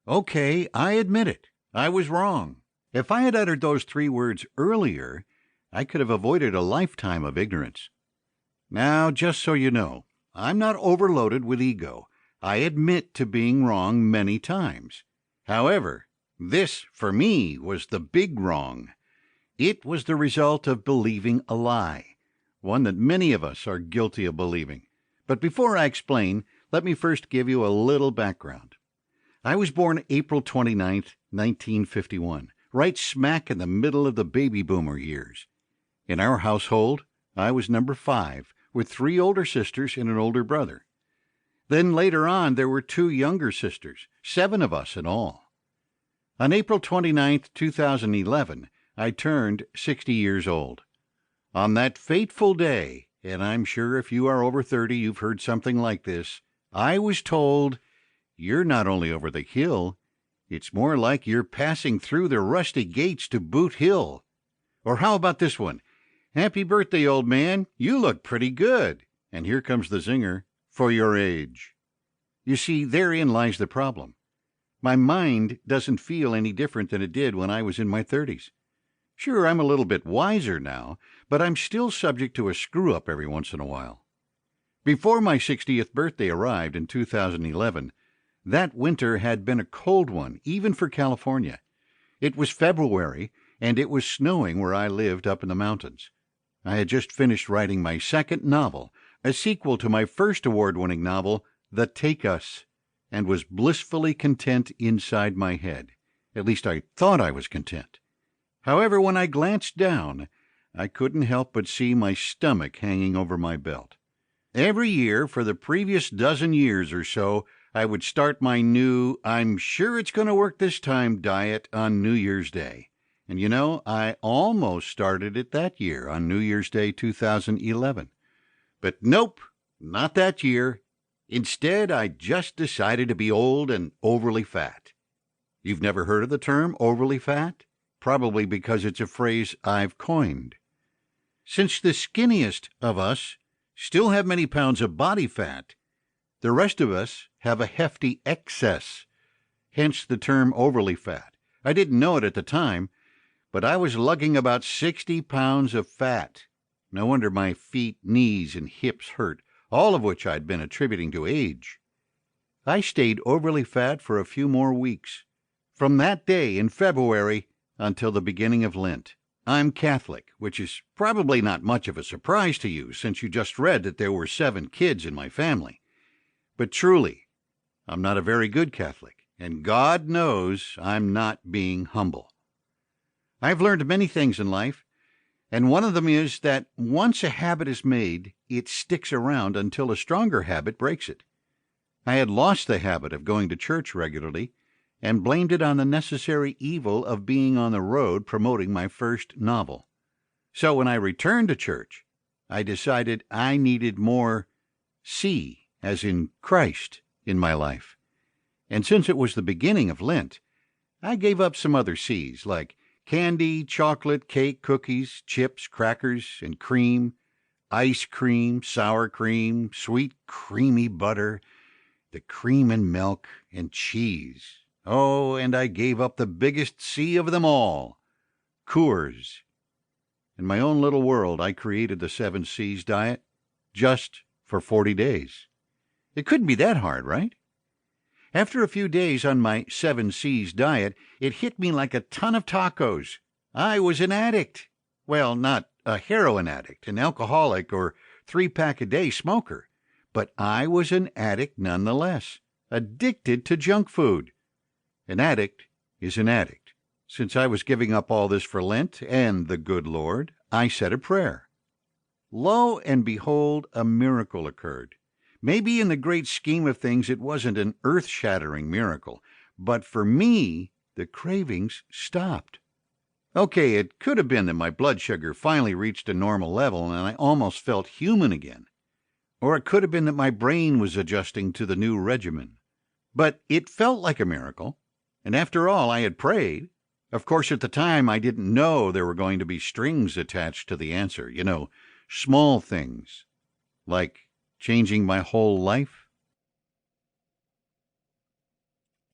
Okay, I admit it. I was wrong. If I had uttered those 3 words earlier, I could have avoided a lifetime of ignorance. Now, just so you know, I'm not overloaded with ego. I admit to being wrong many times. However, this, for me, was the big wrong. It was the result of believing a lie, one that many of us are guilty of believing. But before I explain, let me first give you a little background. I was born April 29th, 1951, right smack in the middle of the baby boomer years. In our household, I was number 5, with 3 older sisters and an older brother. Then later on, there were 2 younger sisters, 7 of us in all. On April 29th, 2011, I turned 60 years old. On that fateful day, and I'm sure if you are over 30, you've heard something like this, I was told, "You're not only over the hill, it's more like you're passing through the rusty gates to Boot Hill." Or how about this one? "Happy birthday, old man. You look pretty good." And here comes the zinger, "for your age." You see, therein lies the problem. My mind doesn't feel any different than it did when I was in my 30s. Sure, I'm a little bit wiser now, but I'm still subject to a screw-up every once in a while. Before my 60th birthday arrived in 2011, that winter had been a cold one, even for California. It was February, and it was snowing where I lived up in the mountains. I had just finished writing my 2nd novel, a sequel to my first award-winning novel, The Takacs, and was blissfully content inside my head. At least I thought I was content. However, when I glanced down, I couldn't help but see my stomach hanging over my belt. Every year for the previous dozen years or so, I would start my new "I'm sure it's going to work this time" diet on New Year's Day. And you know, I almost started it that year on New Year's Day 2011. But nope, not that year. Instead, I just decided to be old and overly fat. You've never heard of the term overly fat? Probably because it's a phrase I've coined. Since the skinniest of us still have many pounds of body fat, the rest of us have a hefty excess, hence the term overly fat. I didn't know it at the time, but I was lugging about 60 pounds of fat. No wonder my feet, knees, and hips hurt, all of which I'd been attributing to age. I stayed overly fat for a few more weeks, from that day in February until the beginning of Lent. I'm Catholic, which is probably not much of a surprise to you since you just read that there were 7 kids in my family. But truly, I'm not a very good Catholic, and God knows I'm not being humble. I've learned many things in life, and one of them is that once a habit is made, it sticks around until a stronger habit breaks it. I had lost the habit of going to church regularly and blamed it on the necessary evil of being on the road promoting my first novel. So when I returned to church, I decided I needed more C, as in Christ, in my life. And since it was the beginning of Lent, I gave up some other C's, like candy, chocolate, cake, cookies, chips, crackers, and cream, ice cream, sour cream, sweet creamy butter, the cream and milk, and cheese. Oh, and I gave up the biggest C of them all, Coors. In my own little world, I created the 7 C's diet just for 40 days. It couldn't be that hard, right? After a few days on my 7 C's diet, it hit me like a ton of tacos. I was an addict. Well, not a heroin addict, an alcoholic, or 3-pack-a-day smoker. But I was an addict nonetheless, addicted to junk food. An addict is an addict. Since I was giving up all this for Lent and the good Lord, I said a prayer. Lo and behold, a miracle occurred. Maybe in the great scheme of things it wasn't an earth-shattering miracle, but for me, the cravings stopped. Okay, it could have been that my blood sugar finally reached a normal level and I almost felt human again. Or it could have been that my brain was adjusting to the new regimen. But it felt like a miracle, and after all, I had prayed. Of course, at the time, I didn't know there were going to be strings attached to the answer, small things, like changing my whole life.